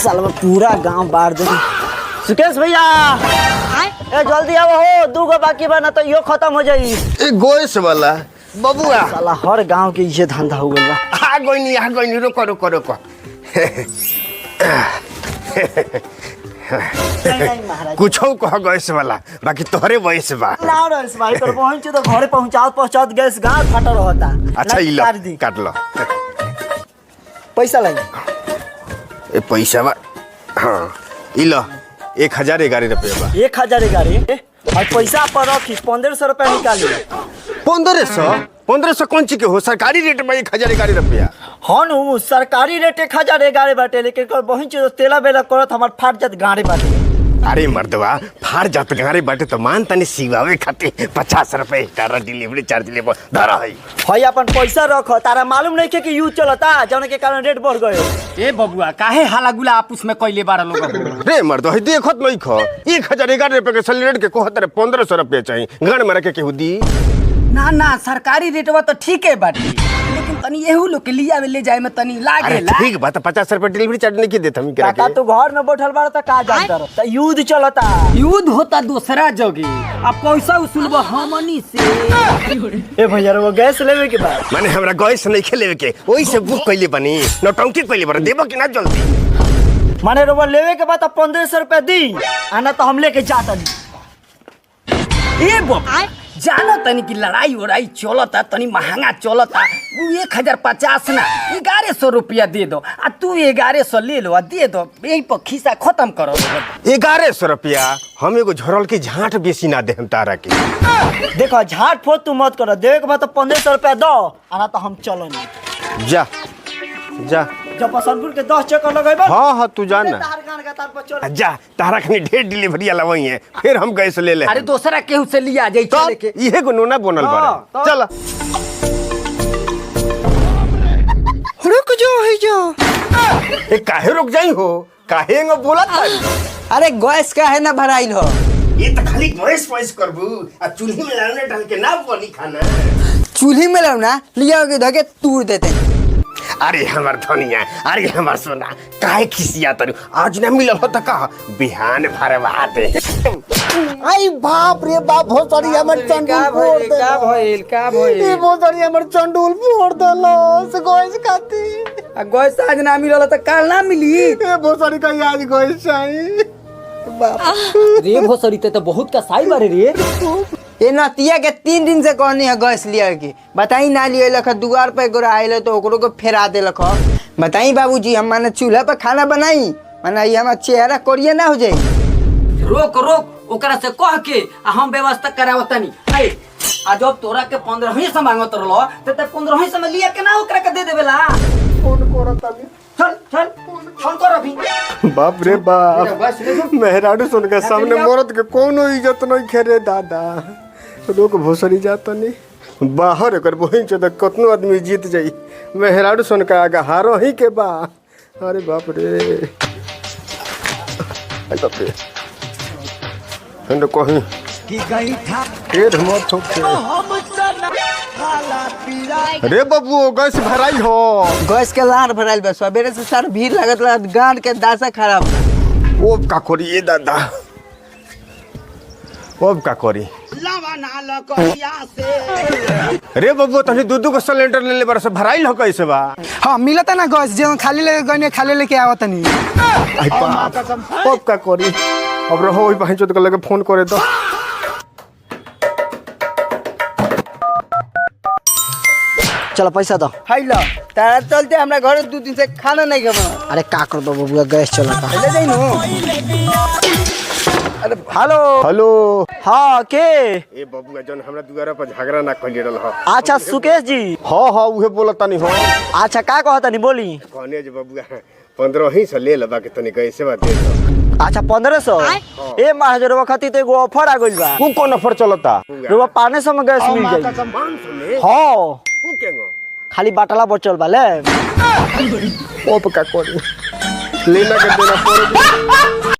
साल में पूरा गांव बाढ़ दे। सुकेश भैया ए जल्दी आओ हो, 2 गो बाकी बा ना तो यो खत्म हो जाई। ए गोइस वाला बबुआ साला हर गांव के ये धंधा हो गइल बा। आ गई नी रुको रुको रुको। नहीं महाराज कुछो कह गैस वाला बाकी तोहरे वयस बा। ना रस भाई तो पहुंच तो घरे पहुंचात गैस गांव फटा रहता। अच्छा ई लो काट लो। पैसा लाई ए पैसा बा हां ई लो 1011 रुपया बा। 1011 और पैसा पर रखी 1500 रुपया निकाली। 1500 कौन ची के हो? सरकारी रेट में 1011 रुपया। हाँ नु सरकारी रेट 1011 बाटे, लेकिन बहिन चीज तेला बेला करत हमार फाट जात गाड़ी बाटे। अरे मर्दवा फाड़ जात गाड़ी बाटे तो मान तनी सिवावे खातिर 50 रुपया एक्स्ट्रा डिलीवरी चार्ज लेबो धरा है। भाई अपन पैसा रख, तारा मालूम नहीं के कि यूज चलता जौन के कारण रेट बढ़ गए। ए बबुआ काहे हाला गुला आपस में कइले बार लोग रे मर्दवा देखत नहीं खो 1011 रुपया के सिलेंडर के कहत रे 1500 रुपया चाहिए गाड़ में रखे केहू दी ना सरकारी रेटवा तो ठीक है बाटी, लेकिन तनी एहू लोग के लिया ले जाए में तनी अरे लागेला। ठीक बात 50 रुपया डिलीवरी चार्ज नहीं देत हम करा काका के। तू घर में बैठल बार त का जानता रह त युद्ध चलता। युद्ध होता दूसरा जगह, अब पैसा वसूलबो हमनी से। ए भैया वो गैस लेवे के बाद माने हमरा गैस नहीं खेलेवे के ओई से बुक कइले बनी नौटंकी कइले बड़ देबो कि ना जल्दी। माने रोबो लेवे के बाद 1500 रुपया दी आना तो हम लेके जाता नहीं। ए बबुआ जानो तनी की लड़ाई उड़ाई चलता तनी महंगा चलता, 1050 ना 1100 रुपया दे दो आ तू 1100 ले लो आ दे दो, यही पर खिस्सा खत्म करो। 1100 रुपया हम एगो झरल के झाट बेसी ना दे हम तारा के। देखो झाट फोट तू मत करो, देवे के बाद 1500 रुपया दो आना तो हम चलो नहीं। जा जा जब बसंतपुर के 10 चक्कर लगेबो हां तू जान ना तार गान का तार पर चल जा तारा खनी ढेर डिलीवरी वाला वही है फिर हम गैस ले ले। अरे दूसरा केहू से लिया जाई चले के। इहे को नोना बनल बा। चल रुक जो है जो। ए काहे रुक जाई हो? काहे न बोला था? अरे गैस का है ना भराइल हो। ये तो खाली गैस पैस करबू आ चूल्ही में लाने डाल के ना बनी खाना। चूल्ही में लो ना लिया के धके तूड़ देते। अरे हमार धनिया अरे हमार सोना काहे खिसिया तरू आज ना मिलल हो त का बिहान भरवा दे। आई बाप रे बाप भोसड़ी हमर चंडूल फोड़ दे। का भइल ए भोसड़ी हमर चंडूल फोड़ देलो से गैस खाती। आ गैस आज ना मिलल त काल ना मिली। ए भोसड़ी का आज गैस चाहिए। बाप रे भोसड़ी ते तो बहुत कसाई बारे रे। ए नतिया के 3 दिन से कहनी है गैस लिया के, बताई ना लिए लख दुआर पे गोरा आइले तो ओकरो को फेरा दे लख। बताई बाबूजी हम माने चूल्हा पर खाना बनाई माने ये हमार चेहरा कोरिया ना हो जाई। रोक रोक ओकरा से कह के आ हम व्यवस्था करावतनी। ए आ जब तोरा के 15 से मांगत रहलो त 15 से में लिया के ना ओकरा के दे देबेला। फोन करत चल चल फोन कर अभी। बाप रे बाप मेहरारू सुन के सामने मरद के कोनो इज्जत नहीं खेरे दादा। लोग भोसड़ी जाता नहीं बाहर एकर बहिन से तक कतनो आदमी जीत जाई मेहरारू सुन के आगे हारो ही के बा। अरे बाप रे अरे बाप रे हंड कहीं फिर मत ठोके। रे बाबू गैस भराई हो। गैस के लार भराइल बा, सवेरे से सर भीड़ लागत रहा, गांड के दासा खराब। ओ का करी ए दादा अब का करी रे बाबू तनी दूध को सिलेंडर ले ले बरस भराइल हो कैसे बा। हाँ मिलता ना गैस जो खाली ले गने खाली लेके आवत नहीं। आई बाप अब का करी अब रहो ओई बहन चोद के लगे फोन करे तो। चलो पैसा दो। हाई लो तारा चलते हमरा घर 2 दिन से खाना नहीं खा। अरे का कर दो बबुआ गैस चलता। ले जाई नो। अरे हेलो हेलो हाँ के ए बबुआ जन हमरा दुआरा पर झगड़ा ना कइले रहल ह। अच्छा सुकेश जी। हां हां उहे बोलता नहीं हो। अच्छा का कहता नहीं बोली। कहने जे बबुआ 15 ही से ले लेबा के तनी कैसे बात दे दो। अच्छा 1500 ए महाजर वखती तो एगो ऑफर आ गइल बा। तू कौन ऑफर चलता? रोबा 500 में गैस मिल जाई। 500 में हां तू केगो खाली बाटला बचल बा ले। अब का करी लेना के देना पड़े।